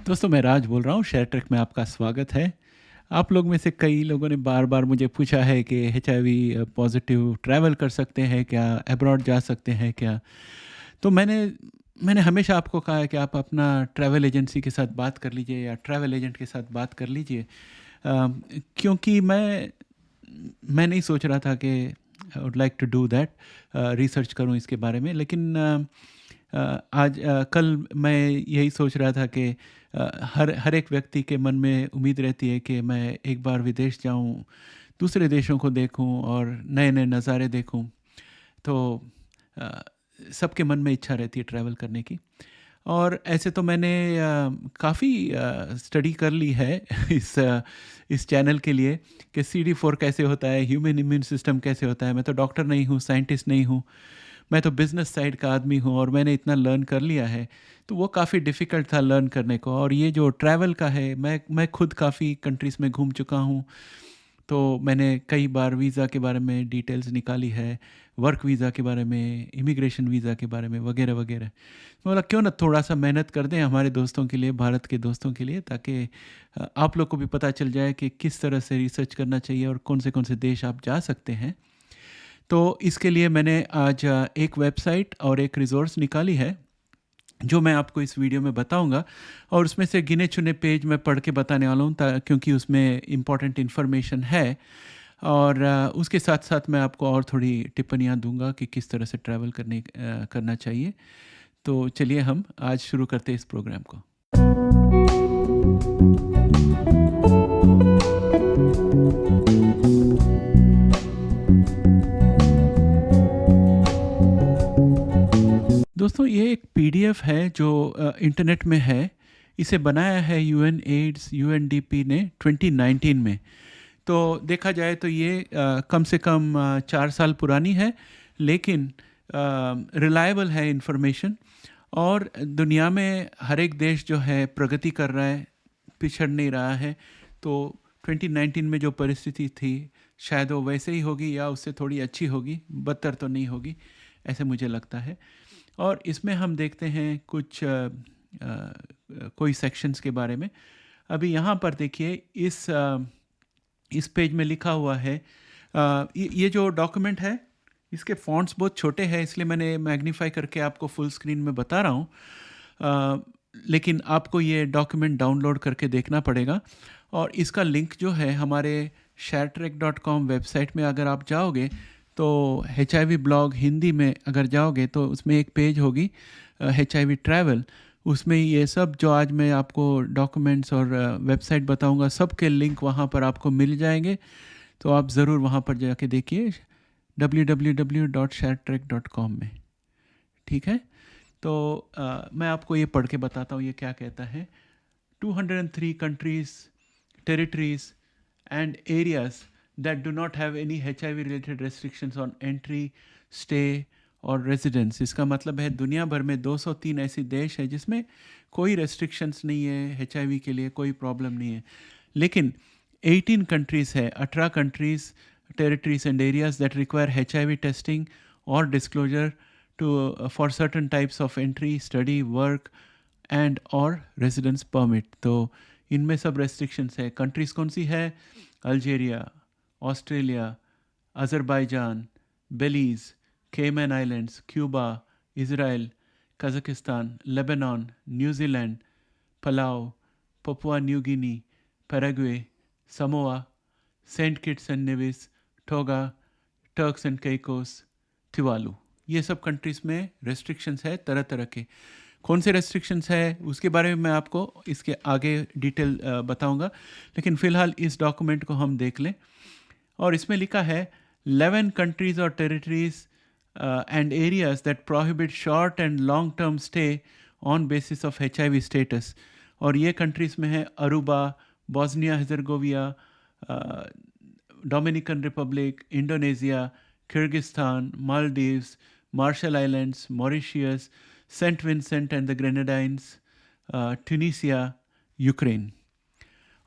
दोस्तों मैं राज बोल रहा हूँ। शेयर ट्रैक में आपका स्वागत है। आप लोग में से कई लोगों ने बार बार मुझे पूछा है कि HIV पॉजिटिव ट्रैवल कर सकते हैं क्या, अब्रॉड जा सकते हैं क्या। तो मैंने मैंने हमेशा आपको कहा है कि आप अपना ट्रैवल एजेंसी के साथ बात कर लीजिए या ट्रैवल एजेंट के साथ बात कर लीजिए। क्योंकि मैं नहीं सोच रहा था कि I would like to do that, research करूं इसके बारे में। लेकिन कल मैं यही सोच रहा था कि हर हर एक व्यक्ति के मन में उम्मीद रहती है कि मैं एक बार विदेश जाऊं, दूसरे देशों को देखूं और नए नए नज़ारे देखूं। तो अ, सबके मन में इच्छा रहती है ट्रैवल करने की। और ऐसे तो मैंने काफ़ी स्टडी कर ली है इस चैनल के लिए कि CD4 कैसे होता है, ह्यूमन इम्यून सिस्टम कैसे होता है। मैं तो डॉक्टर नहीं हूँ, साइंटिस्ट नहीं हूँ, मैं तो बिज़नेस साइड का आदमी हूँ और मैंने इतना लर्न कर लिया है। तो वो काफ़ी डिफ़िकल्ट था लर्न करने को। और ये जो ट्रैवल का है, मैं खुद काफ़ी कंट्रीज़ में घूम चुका हूँ। तो मैंने कई बार वीज़ा के बारे में डिटेल्स निकाली है, वर्क वीज़ा के बारे में, इमिग्रेशन वीज़ा के बारे में, वगैरह वगैरह। मैं बोला क्यों ना थोड़ा सा मेहनत कर दें हमारे दोस्तों के लिए, भारत के दोस्तों के लिए, ताकि आप लोग को भी पता चल जाए कि किस तरह से रिसर्च करना चाहिए और कौन से देश आप जा सकते हैं। तो इसके लिए मैंने आज एक वेबसाइट और एक रिसोर्स निकाली है जो मैं आपको इस वीडियो में बताऊंगा। और उसमें से गिने चुने पेज मैं पढ़ के बताने वाला हूँ, क्योंकि उसमें इम्पॉर्टेंट इन्फॉर्मेशन है। और उसके साथ साथ मैं आपको और थोड़ी टिप्पणियाँ दूंगा कि किस तरह से ट्रैवल करना चाहिए। तो चलिए हम आज शुरू करते हैं इस प्रोग्राम को। दोस्तों ये एक PDF है जो इंटरनेट में है। इसे बनाया है UN एड्स UNDP ने 2019 में। तो देखा जाए तो ये कम से कम 4 साल पुरानी है, लेकिन रिलायबल है इंफॉर्मेशन। और दुनिया में हर एक देश जो है प्रगति कर रहा है, पिछड़ नहीं रहा है। तो 2019 में जो परिस्थिति थी शायद वो वैसे ही होगी या उससे थोड़ी अच्छी होगी, बदतर तो नहीं होगी, ऐसे मुझे लगता है। और इसमें हम देखते हैं कुछ कोई सेक्शंस के बारे में। अभी यहाँ पर देखिए इस पेज में लिखा हुआ है। ये जो डॉक्यूमेंट है इसके फॉन्ट्स बहुत छोटे हैं, इसलिए मैंने मैग्नीफाई करके आपको फुल स्क्रीन में बता रहा हूँ। लेकिन आपको ये डॉक्यूमेंट डाउनलोड करके देखना पड़ेगा। और इसका लिंक जो है हमारे sharetrek.com वेबसाइट में अगर आप जाओगे तो HIV ब्लॉग हिंदी में अगर जाओगे तो उसमें एक पेज होगी HIV ट्रैवल। उसमें ये सब जो आज मैं आपको डॉक्यूमेंट्स और वेबसाइट बताऊंगा, सब के लिंक वहाँ पर आपको मिल जाएंगे। तो आप ज़रूर वहाँ पर जाके देखिए www.sharetrek.com में। ठीक है। तो मैं आपको ये पढ़ के बताता हूँ ये क्या कहता है। 203 countries, territories and areas that do not have any HIV related restrictions on entry, stay और रेजिडेंस। इसका मतलब है दुनिया भर में 203 ऐसे देश हैं जिसमें कोई रेस्ट्रिक्शंस नहीं है, HIV के लिए कोई प्रॉब्लम नहीं है। लेकिन 18 कंट्रीज़ है, 18 countries, territories and areas that require HIV testing और disclosure for certain types of entry, study, work and और रेजिडेंस परमिट। तो इनमें सब रेस्ट्रिक्शंस है। कंट्रीज़ कौन सी है? Algeria, Australia, Azerbaijan, Belize, Cayman Islands, Cuba, Israel, Kazakhstan, Lebanon, New Zealand, Palau, Papua New Guinea, Paraguay, Samoa, Saint Kitts and Nevis, Tonga, Turks and Caicos, Tuvalu. ये सब कंट्रीज़ में रेस्ट्रिक्शंस है तरह तरह के। कौन से रेस्ट्रिक्शंस है उसके बारे में मैं आपको इसके आगे डिटेल बताऊंगा। लेकिन फ़िलहाल इस डॉक्यूमेंट को हम देख लें। और इसमें लिखा है 11 countries or territories and areas that prohibit short and long term stay on basis of HIV status। और ये कंट्रीज़ में है Aruba, Bosnia Herzegovina, Dominican Republic, Indonesia, Kyrgyzstan, Maldives, Marshall Islands, Mauritius, Saint Vincent and the Grenadines, Tunisia, Ukraine.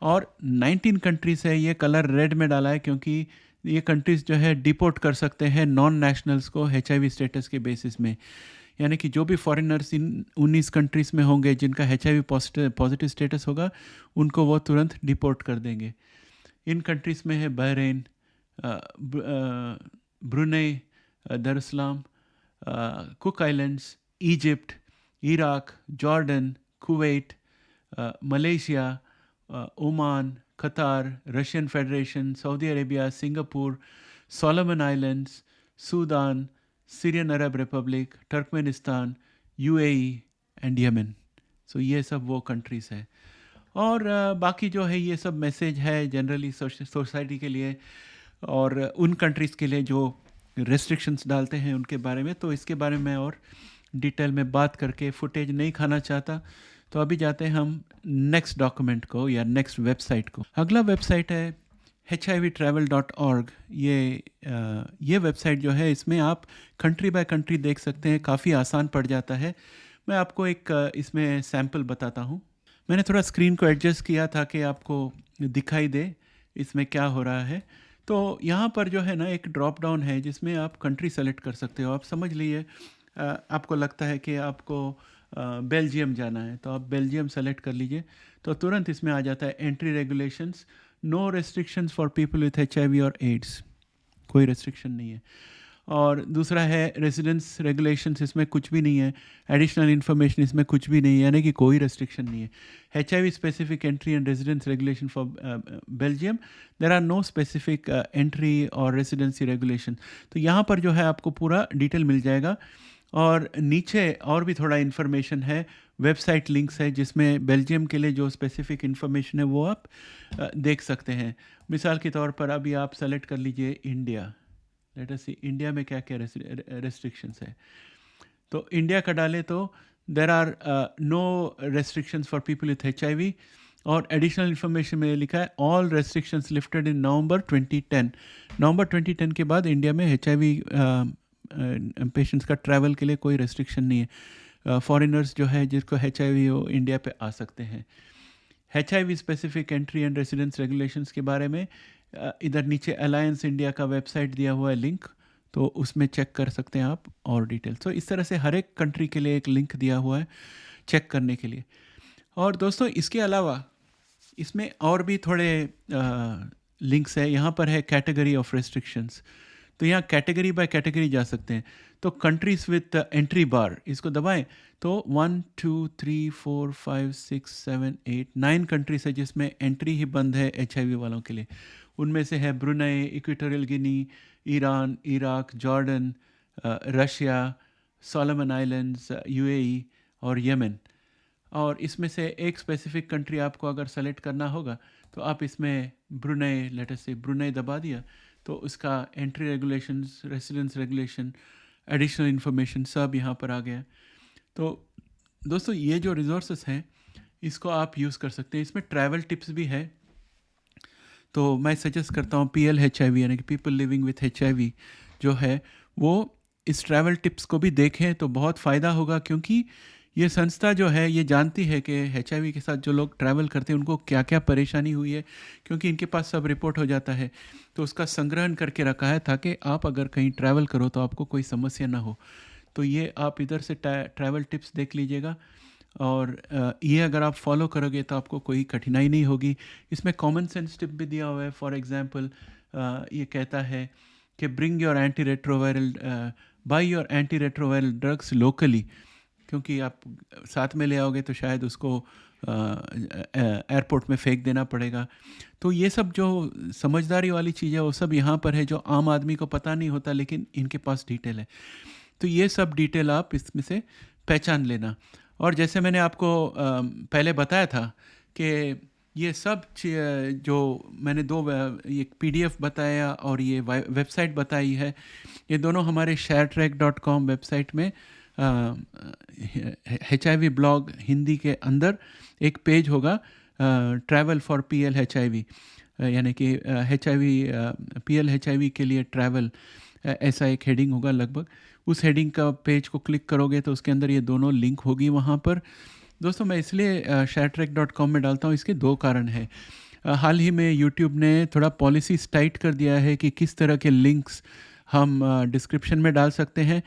और 19 countries है, ये colour red में डाला है क्योंकि ये कंट्रीज़ जो है डिपोर्ट कर सकते हैं नॉन नेशनल्स को HIV स्टेटस के बेसिस में। यानी कि जो भी फॉरेनर्स इन 19 कंट्रीज़ में होंगे जिनका HIV पॉजिटिव स्टेटस होगा, उनको वो तुरंत डिपोर्ट कर देंगे। इन कंट्रीज़ में है Bahrain, Brunei, Darussalam, Cook Islands, Egypt, Iraq, Jordan, Kuwait, Malaysia, Oman, Qatar, Russian Federation, Saudi Arabia, Singapore, Solomon Islands, Sudan, Syrian Arab Republic, Turkmenistan, UAE and Yemen. So ये सब वो कंट्रीज़ है। और बाकी जो है ये सब मैसेज है जनरली सोसाइटी के लिए और उन कंट्रीज़ के लिए जो रेस्ट्रिक्शंस डालते हैं उनके बारे में। तो इसके बारे में और डिटेल में बात करके फुटेज नहीं खाना चाहता, तो अभी जाते हैं हम नेक्स्ट डॉक्यूमेंट को या नेक्स्ट वेबसाइट को। अगला वेबसाइट है hivtravel.org। ये वेबसाइट जो है इसमें आप कंट्री बाय कंट्री देख सकते हैं, काफ़ी आसान पड़ जाता है। मैं आपको एक इसमें सैम्पल बताता हूँ। मैंने थोड़ा स्क्रीन को एडजस्ट किया ताकि आपको दिखाई दे इसमें क्या हो रहा है। तो यहाँ पर जो है ना एक ड्रॉप डाउन है जिसमें आप कंट्री सेलेक्ट कर सकते हो। आप समझ लीजिए आपको लगता है कि आपको बेल्जियम जाना है, तो आप बेल्जियम सेलेक्ट कर लीजिए, तो तुरंत इसमें आ जाता है entry regulations, no restrictions for people with HIV और एड्स, कोई रेस्ट्रिक्शन नहीं है। और दूसरा है रेजिडेंस रेगुलेशंस, इसमें कुछ भी नहीं है। एडिशनल इन्फॉर्मेशन इसमें कुछ भी नहीं है, यानी कि कोई रेस्ट्रिक्शन नहीं है। HIV specific entry and residence regulation for Belgium, there are no specific entry और रेजिडेंसी रेगुलेशन। तो यहाँ पर जो है आपको पूरा डिटेल मिल जाएगा। और नीचे और भी थोड़ा इन्फॉर्मेशन है, वेबसाइट लिंक्स है जिसमें बेल्जियम के लिए जो स्पेसिफिक इन्फॉर्मेशन है वो आप देख सकते हैं। मिसाल के तौर पर अभी आप सेलेक्ट कर लीजिए इंडिया। लेट अस सी इंडिया में क्या क्या रेस्ट्रिक्शंस है। तो इंडिया का डालें तो there are no restrictions for people with HIV। और एडिशनल इन्फॉर्मेशन में लिखा है all restrictions lifted in November 2010। नवंबर 2010 के बाद इंडिया में HIV पेशेंट्स का ट्रैवल के लिए कोई रेस्ट्रिक्शन नहीं है। फॉरेनर्स जो है जिसको HIV हो इंडिया पे आ सकते हैं। HIV specific entry and residence regulations के बारे में इधर नीचे अलायंस इंडिया का वेबसाइट दिया हुआ है लिंक, तो उसमें चेक कर सकते हैं आप और डिटेल। तो इस तरह से हर एक कंट्री के लिए एक लिंक दिया हुआ है चेक करने के लिए। और दोस्तों इसके अलावा इसमें और भी थोड़े लिंक्स है। यहाँ पर है कैटेगरी ऑफ रेस्ट्रिक्शंस, तो यहाँ कैटेगरी बाय कैटेगरी जा सकते हैं। तो कंट्रीज विथ एंट्री बार, इसको दबाएं तो 1 2 3 4 5 6 7 8 9 कंट्रीज है जिसमें एंट्री ही बंद है HIV वालों के लिए। उनमें से है Brunei, Equatorial Guinea, Iran, Iraq, Jordan, Russia, Solomon islands, UAE और यमन। और इसमें से एक स्पेसिफिक कंट्री आपको अगर सेलेक्ट करना होगा तो आप इसमें ब्रुनेई, लेट अस से ब्रुनेई दबा दिया तो उसका entry regulations, residence regulation, additional information सब यहाँ पर आ गया। तो दोस्तों ये जो रिसोर्सेस हैं इसको आप यूज़ कर सकते हैं। इसमें ट्रैवल टिप्स भी है, तो मैं सजेस्ट करता हूँ PLHIV यानी कि पीपल लिविंग विथ HIV जो है वो इस ट्रैवल टिप्स को भी देखें तो बहुत फ़ायदा होगा, क्योंकि ये संस्था जो है ये जानती है कि HIV के साथ जो लोग ट्रैवल करते हैं उनको क्या क्या परेशानी हुई है, क्योंकि इनके पास सब रिपोर्ट हो जाता है। तो उसका संग्रहण करके रखा है ताकि आप अगर कहीं ट्रैवल करो तो आपको कोई समस्या ना हो। तो ये आप इधर से ट्रैवल टिप्स देख लीजिएगा, और ये अगर आप फॉलो करोगे तो आपको कोई कठिनाई नहीं होगी। इसमें कॉमन सेंस टिप भी दिया हुआ है। फॉर एग्जांपल ये कहता है कि bring your anti retroviral, by your anti retroviral drugs locally, क्योंकि आप साथ में ले आओगे तो शायद उसको एयरपोर्ट में फेंक देना पड़ेगा। तो ये सब जो समझदारी वाली चीज़ है वो सब यहाँ पर है, जो आम आदमी को पता नहीं होता लेकिन इनके पास डिटेल है। तो ये सब डिटेल आप इसमें से पहचान लेना। और जैसे मैंने आपको पहले बताया था कि ये सब जो मैंने दो ये PDF बताया और ये वेबसाइट बताई है, ये दोनों हमारे sharetrack.com वेबसाइट में HIV ब्लॉग हिंदी के अंदर एक पेज होगा, ट्रैवल फॉर PLHIV, यानी कि HIV PLHIV के लिए ट्रैवल, ऐसा एक हेडिंग होगा लगभग। उस हेडिंग का पेज को क्लिक करोगे तो उसके अंदर ये दोनों लिंक होगी वहाँ पर। दोस्तों मैं इसलिए sharetrack.com में डालता हूँ, इसके दो कारण हैं। हाल ही में YouTube ने थोड़ा पॉलिसीज टाइट कर दिया है कि किस तरह के लिंक्स हम डिस्क्रिप्शन में डाल सकते हैं।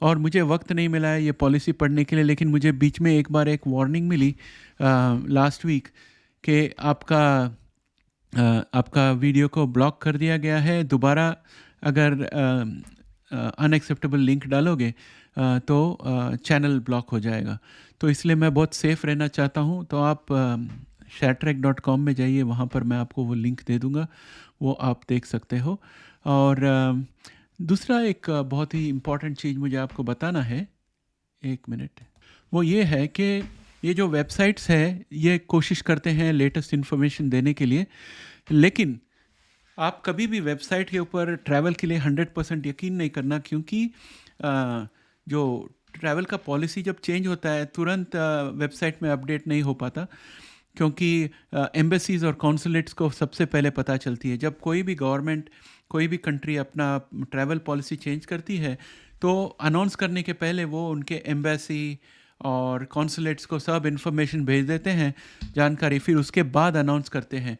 और मुझे वक्त नहीं मिला है ये पॉलिसी पढ़ने के लिए, लेकिन मुझे बीच में एक बार एक वार्निंग मिली लास्ट वीक कि आपका वीडियो को ब्लॉक कर दिया गया है, दोबारा अगर अनएक्सेप्टेबल लिंक डालोगे तो चैनल ब्लॉक हो जाएगा। तो इसलिए मैं बहुत सेफ़ रहना चाहता हूँ। तो आप sharetrack.com में जाइए, वहाँ पर मैं आपको वो लिंक दे दूँगा, वो आप देख सकते हो। और दूसरा एक बहुत ही इम्पॉर्टेंट चीज़ मुझे आपको बताना है, एक मिनट, वो ये है कि ये जो वेबसाइट्स है ये कोशिश करते हैं लेटेस्ट इन्फॉर्मेशन देने के लिए, लेकिन आप कभी भी वेबसाइट के ऊपर ट्रैवल के लिए 100% यकीन नहीं करना, क्योंकि जो ट्रैवल का पॉलिसी जब चेंज होता है तुरंत वेबसाइट में अपडेट नहीं हो पाता, क्योंकि एम्बेसीज और कॉन्सुलेट्स को सबसे पहले पता चलती है। जब कोई भी गवर्नमेंट, कोई भी कंट्री अपना ट्रैवल पॉलिसी चेंज करती है तो अनाउंस करने के पहले वो उनके एम्बेसी और कॉन्सुलेट्स को सब इन्फॉर्मेशन भेज देते हैं, जानकारी, फिर उसके बाद अनाउंस करते हैं।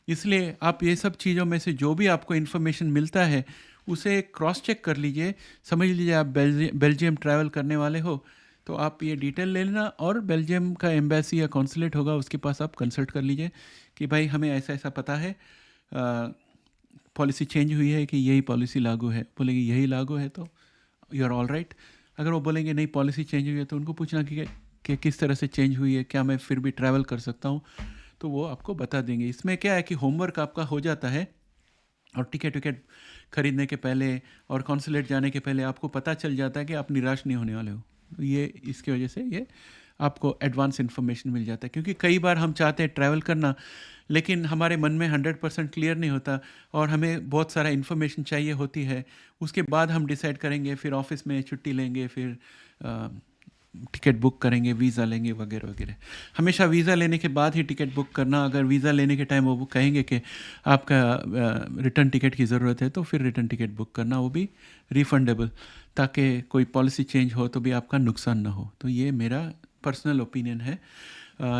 इसलिए आप ये सब चीज़ों में से जो भी आपको इन्फॉर्मेशन मिलता है उसे क्रॉस चेक कर लीजिए। समझ लीजिए आप बेल्जियम ट्रैवल करने वाले हो तो आप ये डिटेल ले लेना, और बेल्जियम का एम्बेसी या कॉन्सुलेट होगा उसके पास आप कंसल्ट कर लीजिए कि भाई हमें ऐसा ऐसा पता है, पॉलिसी चेंज हुई है कि यही पॉलिसी लागू है। बोलेंगे यही लागू है तो यू आर ऑल राइट। अगर वो बोलेंगे नहीं पॉलिसी चेंज हुई है तो उनको पूछना कि किस तरह से चेंज हुई है, क्या मैं फिर भी ट्रैवल कर सकता हूँ, तो वो आपको बता देंगे। इसमें क्या है कि होमवर्क आपका हो जाता है, और टिकट खरीदने के पहले और कॉन्सुलेट जाने के पहले आपको पता चल जाता है कि आप निराश नहीं होने वाले हो। तो ये इसकी वजह से ये आपको एडवांस इन्फॉर्मेशन मिल जाता है, क्योंकि कई बार हम चाहते हैं ट्रैवल करना, लेकिन हमारे मन में 100% क्लियर नहीं होता और हमें बहुत सारा इन्फॉर्मेशन चाहिए होती है। उसके बाद हम डिसाइड करेंगे, फिर ऑफिस में छुट्टी लेंगे, फिर टिकट बुक करेंगे, वीज़ा लेंगे वगैरह वगैरह। हमेशा वीज़ा लेने के बाद ही टिकट बुक करना। अगर वीज़ा लेने के टाइम वो कहेंगे कि आपका रिटर्न टिकट की ज़रूरत है तो फिर रिटर्न टिकट बुक करना, वो भी रिफंडेबल, ताकि कोई पॉलिसी चेंज हो तो भी आपका नुकसान ना हो। तो ये मेरा पर्सनल ओपिनियन है।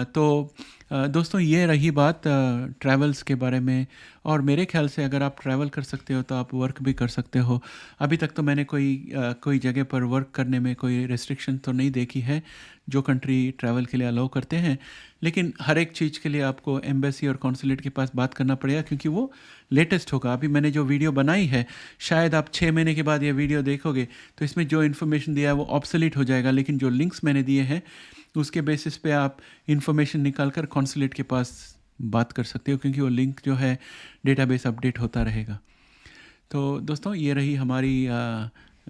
तो दोस्तों ये रही बात ट्रैवल्स के बारे में। और मेरे ख्याल से अगर आप ट्रैवल कर सकते हो तो आप वर्क भी कर सकते हो। अभी तक तो मैंने कोई जगह पर वर्क करने में कोई रेस्ट्रिक्शन तो नहीं देखी है जो कंट्री ट्रैवल के लिए अलाउ करते हैं, लेकिन हर एक चीज़ के लिए आपको एम्बेसी और कॉन्सुलेट के पास बात करना पड़ेगा, क्योंकि वो लेटेस्ट होगा। अभी मैंने जो वीडियो बनाई है, शायद आप 6 महीने के बाद ये वीडियो देखोगे तो इसमें जो इन्फॉर्मेशन दिया है वो ऑब्सोलीट हो जाएगा, लेकिन जो लिंक्स मैंने दिए हैं उसके बेसिस पे आप इन्फॉर्मेशन निकाल कर कॉन्सुलेट के पास बात कर सकते हो, क्योंकि वो लिंक जो है डेटाबेस अपडेट होता रहेगा। तो दोस्तों ये रही हमारी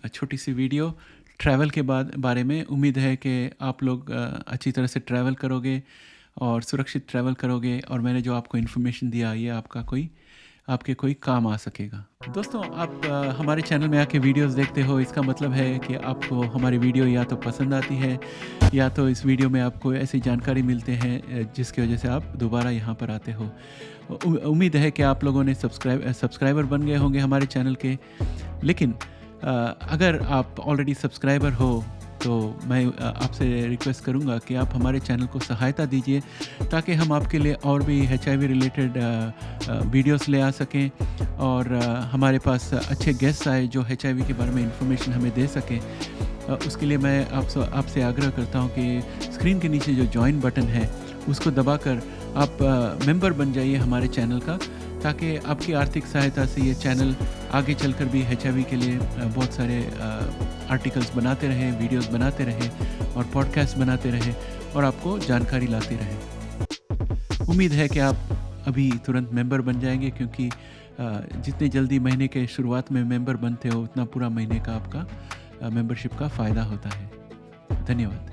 छोटी सी वीडियो ट्रैवल के बारे में। उम्मीद है कि आप लोग अच्छी तरह से ट्रैवल करोगे और सुरक्षित ट्रैवल करोगे, और मैंने जो आपको इन्फॉर्मेशन दिया ये आपके कोई काम आ सकेगा। दोस्तों आप हमारे चैनल में आके वीडियोस देखते हो, इसका मतलब है कि आपको हमारी वीडियो या तो पसंद आती है, या तो इस वीडियो में आपको ऐसी जानकारी मिलते हैं जिसकी वजह से आप दोबारा यहाँ पर आते हो। उम्मीद है कि आप लोगों ने सब्सक्राइबर बन गए होंगे हमारे चैनल के। लेकिन अगर आप ऑलरेडी सब्सक्राइबर हो तो मैं आपसे रिक्वेस्ट करूंगा कि आप हमारे चैनल को सहायता दीजिए, ताकि हम आपके लिए और भी HIV रिलेटेड वीडियोस ले आ सकें, और हमारे पास अच्छे गेस्ट आए जो HIV के बारे में इंफॉर्मेशन हमें दे सकें। उसके लिए मैं आपसे आग्रह करता हूं कि स्क्रीन के नीचे जो ज्वाइन बटन है उसको दबाकर आप मेंबर बन जाइए हमारे चैनल का, ताकि आपकी आर्थिक सहायता से ये चैनल आगे चलकर भी HIV के लिए बहुत सारे आर्टिकल्स बनाते रहें, वीडियोस बनाते रहें और पॉडकास्ट बनाते रहें और आपको जानकारी लाते रहें। उम्मीद है कि आप अभी तुरंत मेंबर बन जाएंगे, क्योंकि जितने जल्दी महीने के शुरुआत में मेंबर बनते हो उतना पूरा महीने का आपका मेंबरशिप का फ़ायदा होता है। धन्यवाद।